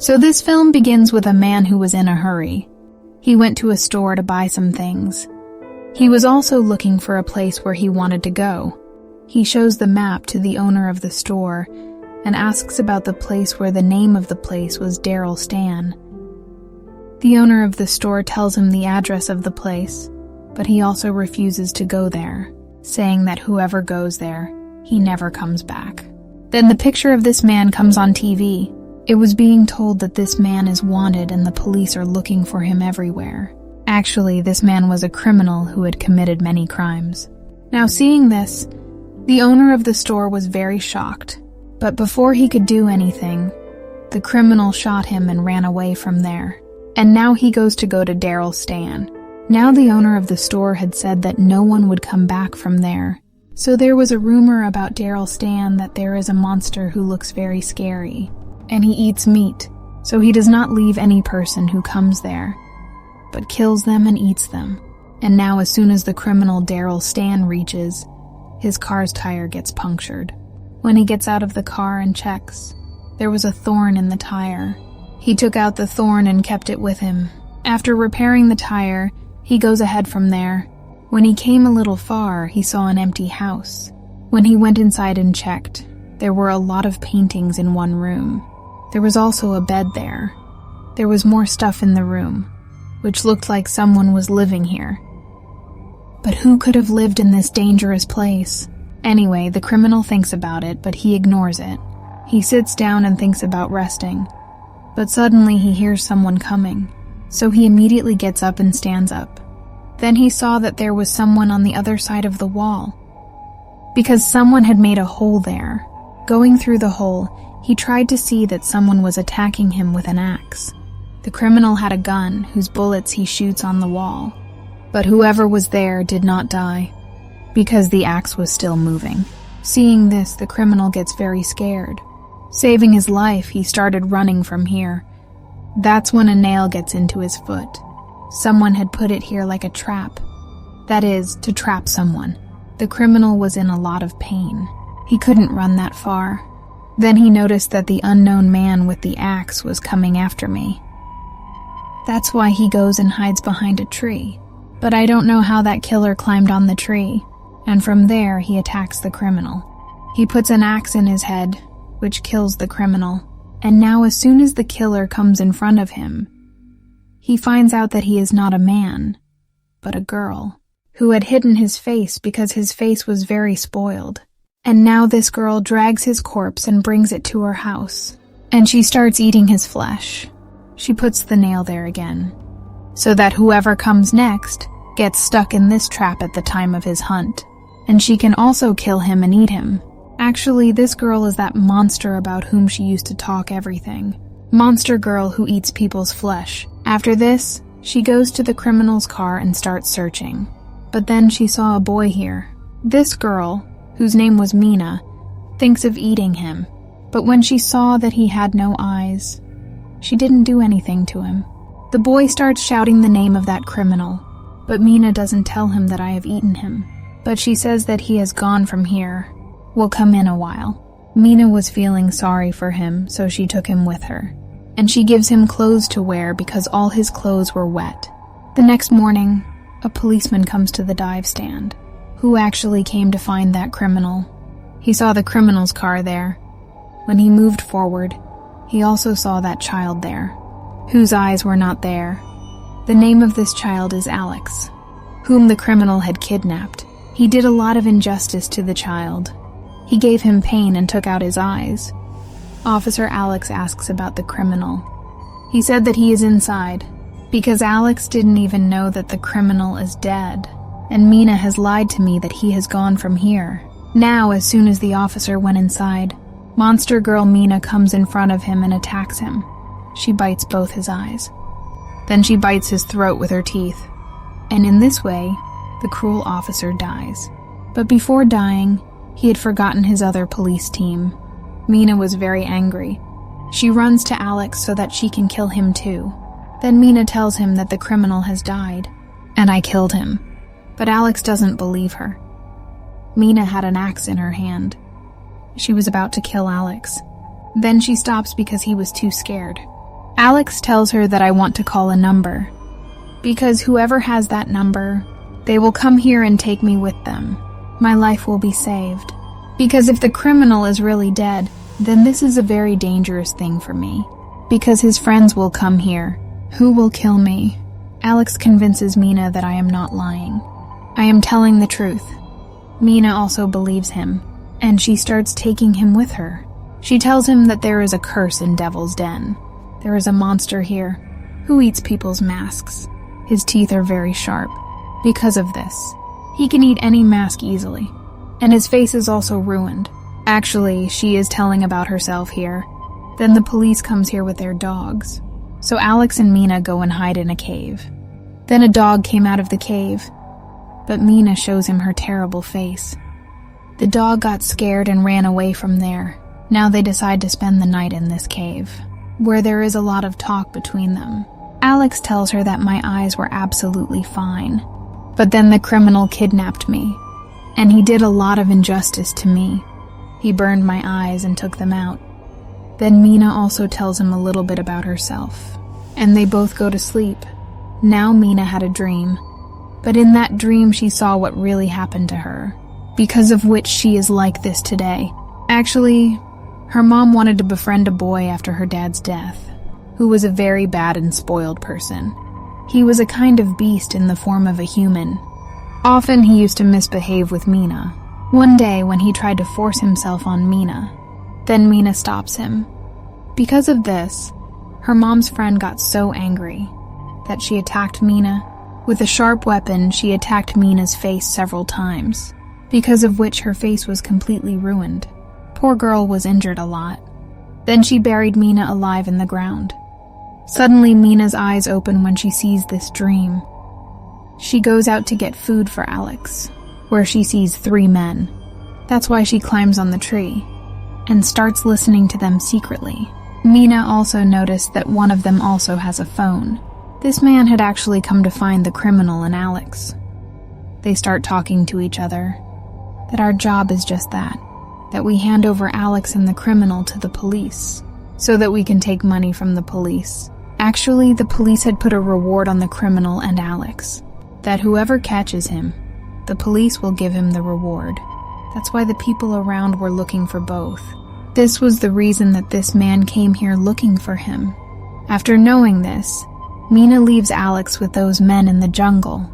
So this film begins with a man who was in a hurry. He went to a store to buy some things. He was also looking for a place where he wanted to go. He shows the map to the owner of the store and asks about the place where the name of the place was Daryl Stan. The owner of the store tells him the address of the place, but he also refuses to go there, saying that whoever goes there, he never comes back. Then the picture of this man comes on TV. It was being told that this man is wanted and the police are looking for him everywhere. Actually, this man was a criminal who had committed many crimes. Now, seeing this, the owner of the store was very shocked. But before he could do anything, the criminal shot him and ran away from there. And now he goes to go to Daryl Stan. Now the owner of the store had said that no one would come back from there. So there was a rumor about Daryl Stan that there is a monster who looks very scary. And he eats meat, so he does not leave any person who comes there, but kills them and eats them. And now as soon as the criminal Daryl Stan reaches, his car's tire gets punctured. When he gets out of the car and checks, there was a thorn in the tire. He took out the thorn and kept it with him. After repairing the tire, he goes ahead from there. When he came a little far, he saw an empty house. When he went inside and checked, there were a lot of paintings in one room. There was also a bed there. There was more stuff in the room, which looked like someone was living here. But who could have lived in this dangerous place? Anyway, the criminal thinks about it, but he ignores it. He sits down and thinks about resting. But suddenly he hears someone coming, so he immediately gets up and stands up. Then he saw that there was someone on the other side of the wall, because someone had made a hole there. Going through the hole, he tried to see that someone was attacking him with an axe. The criminal had a gun whose bullets he shoots on the wall, but whoever was there did not die, because the axe was still moving. Seeing this, the criminal gets very scared. Saving his life, he started running from here. That's when a nail gets into his foot. Someone had put it here like a trap. That is, to trap someone. The criminal was in a lot of pain. He couldn't run that far. Then he noticed that the unknown man with the axe was coming after me. That's why he goes and hides behind a tree. But I don't know how that killer climbed on the tree. And from there, he attacks the criminal. He puts an axe in his head, which kills the criminal. And now as soon as the killer comes in front of him, he finds out that he is not a man, but a girl, who had hidden his face because his face was very spoiled. And now this girl drags his corpse and brings it to her house, and she starts eating his flesh. She puts the nail there again, so that whoever comes next gets stuck in this trap at the time of his hunt, and she can also kill him and eat him. Actually, this girl is that monster about whom she used to talk everything. Monster girl who eats people's flesh. After this, she goes to the criminal's car and starts searching. But then she saw a boy here. This girl, whose name was Mina, thinks of eating him. But when she saw that he had no eyes, she didn't do anything to him. The boy starts shouting the name of that criminal, but Mina doesn't tell him that I have eaten him. But she says that he has gone from here. Will come in a while. Mina was feeling sorry for him, so she took him with her. And she gives him clothes to wear because all his clothes were wet. The next morning, a policeman comes to the dive stand, who actually came to find that criminal. He saw the criminal's car there. When he moved forward, he also saw that child there, whose eyes were not there. The name of this child is Alex, whom the criminal had kidnapped. He did a lot of injustice to the child. He gave him pain and took out his eyes. Officer Alex asks about the criminal. He said that he is inside, because Alex didn't even know that the criminal is dead, and Mina has lied to me that he has gone from here. Now, as soon as the officer went inside, monster girl Mina comes in front of him and attacks him. She bites both his eyes. Then she bites his throat with her teeth. And in this way, the cruel officer dies. But before dying, he had forgotten his other police team. Mina was very angry. She runs to Alex so that she can kill him too. Then Mina tells him that the criminal has died, and I killed him. But Alex doesn't believe her. Mina had an axe in her hand. She was about to kill Alex. Then she stops because he was too scared. Alex tells her that I want to call a number, because whoever has that number, they will come here and take me with them. My life will be saved. Because if the criminal is really dead, then this is a very dangerous thing for me. Because his friends will come here, who will kill me. Alex convinces Mina that I am not lying. I am telling the truth. Mina also believes him, and she starts taking him with her. She tells him that there is a curse in Devil's Den. There is a monster here who eats people's masks. His teeth are very sharp. Because of this, he can eat any mask easily. And his face is also ruined. Actually, she is telling about herself here. Then the police comes here with their dogs. So Alex and Mina go and hide in a cave. Then a dog came out of the cave, but Mina shows him her terrible face. The dog got scared and ran away from there. Now they decide to spend the night in this cave, where there is a lot of talk between them. Alex tells her that my eyes were absolutely fine, but then the criminal kidnapped me, and he did a lot of injustice to me. He burned my eyes and took them out. Then Mina also tells him a little bit about herself, and they both go to sleep. Now Mina had a dream, but in that dream she saw what really happened to her, because of which she is like this today. Actually, her mom wanted to befriend a boy after her dad's death, who was a very bad and spoiled person. He was a kind of beast in the form of a human. Often he used to misbehave with Mina. One day when he tried to force himself on Mina, then Mina stops him. Because of this, her mom's friend got so angry that she attacked Mina. With a sharp weapon, she attacked Mina's face several times, because of which her face was completely ruined. Poor girl was injured a lot. Then she buried Mina alive in the ground. Suddenly, Mina's eyes open when she sees this dream. She goes out to get food for Alex, where she sees 3 men. That's why she climbs on the tree and starts listening to them secretly. Mina also noticed that one of them also has a phone. This man had actually come to find the criminal and Alex. They start talking to each other, that our job is just that we hand over Alex and the criminal to the police, so that we can take money from the police. Actually, the police had put a reward on the criminal and Alex, that whoever catches him, the police will give him the reward. That's why the people around were looking for both. This was the reason that this man came here looking for him. After knowing this, Mina leaves Alex with those men in the jungle,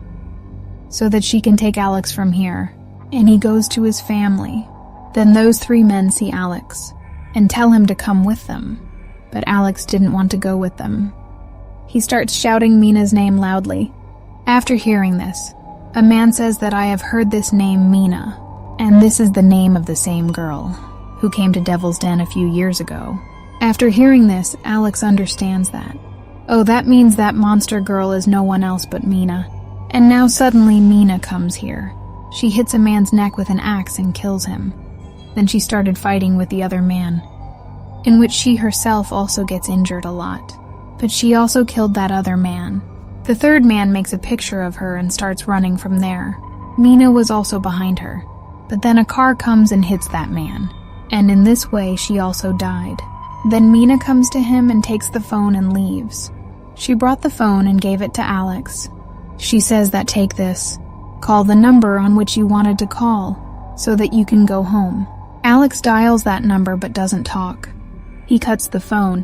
so that she can take Alex from here, and he goes to his family. Then those 3 men see Alex, and tell him to come with them, but Alex didn't want to go with them. He starts shouting Mina's name loudly. After hearing this, a man says that I have heard this name Mina, and this is the name of the same girl who came to Devil's Den a few years ago. After hearing this, Alex understands that. Oh, that means that monster girl is no one else but Mina. And now suddenly Mina comes here. She hits a man's neck with an axe and kills him. Then she started fighting with the other man, in which she herself also gets injured a lot. But she also killed that other man. The 3rd man makes a picture of her and starts running from there. Mina was also behind her, but then a car comes and hits that man, and in this way she also died. Then Mina comes to him and takes the phone and leaves. She brought the phone and gave it to Alex. She says that take this, call the number on which you wanted to call, so that you can go home. Alex dials that number but doesn't talk. He cuts the phone,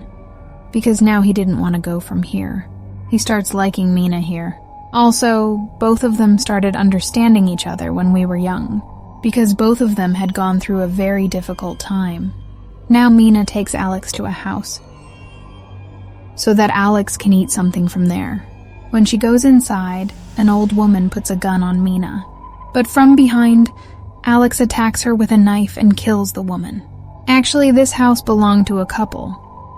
because now he didn't want to go from here. He starts liking Mina here. Also, both of them started understanding each other when we were young, because both of them had gone through a very difficult time. Now Mina takes Alex to a house, so that Alex can eat something from there. When she goes inside, an old woman puts a gun on Mina, but from behind, Alex attacks her with a knife and kills the woman. Actually, this house belonged to a couple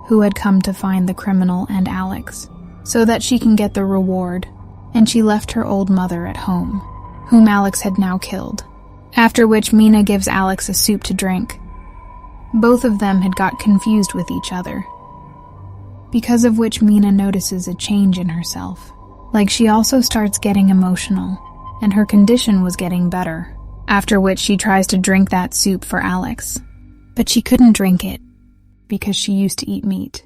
who had come to find the criminal and Alex, so that she can get the reward, and she left her old mother at home, whom Alex had now killed. After which Mina gives Alex a soup to drink. Both of them had got confused with each other, because of which Mina notices a change in herself. Like she also starts getting emotional, and her condition was getting better. After which she tries to drink that soup for Alex, but she couldn't drink it, because she used to eat meat.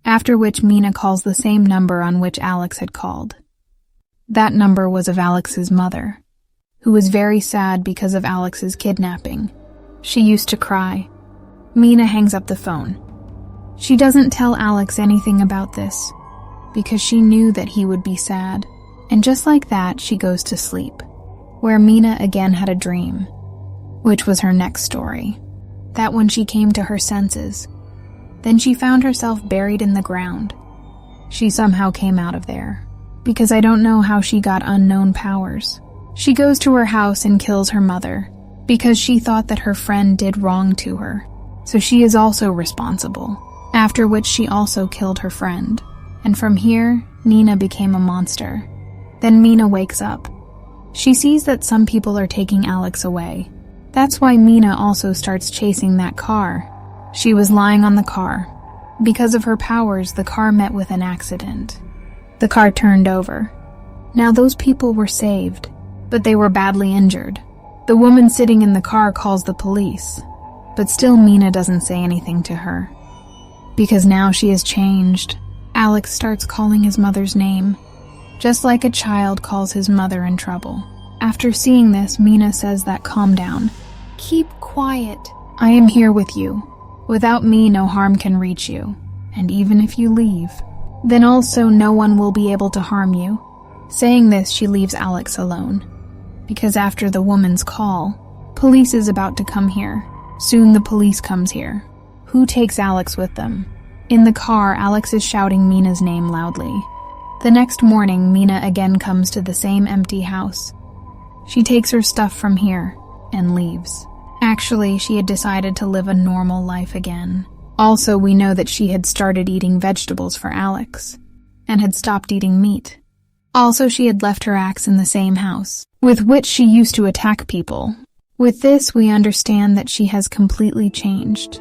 after which Mina calls the same number on which Alex had called. That number was of Alex's mother, who was very sad because of Alex's kidnapping. She used to cry. Mina hangs up the phone. She doesn't tell Alex anything about this, because she knew that he would be sad, and just like that, she goes to sleep, where Mina again had a dream, which was her next story, that when she came to her senses, then she found herself buried in the ground. She somehow came out of there, because I don't know how she got unknown powers. She goes to her house and kills her mother, because she thought that her friend did wrong to her, so she is also responsible, after which she also killed her friend. And from here, Nina became a monster. Then Mina wakes up. She sees that some people are taking Alex away. That's why Mina also starts chasing that car. She was lying on the car. Because of her powers, the car met with an accident. The car turned over. Now those people were saved, but they were badly injured. The woman sitting in the car calls the police, but still Mina doesn't say anything to her. Because now she has changed. Alex starts calling his mother's name, just like a child calls his mother in trouble. After seeing this, Mina says that calm down. Keep quiet. I am here with you. Without me, no harm can reach you. And even if you leave, then also no one will be able to harm you. Saying this, she leaves Alex alone. Because after the woman's call, police is about to come here. Soon the police comes here. Who takes Alex with them? In the car, Alex is shouting Mina's name loudly. The next morning, Mina again comes to the same empty house. She takes her stuff from here and leaves. Actually, she had decided to live a normal life again. Also, we know that she had started eating vegetables for Alex and had stopped eating meat. Also, she had left her axe in the same house, with which she used to attack people. With this, we understand that she has completely changed.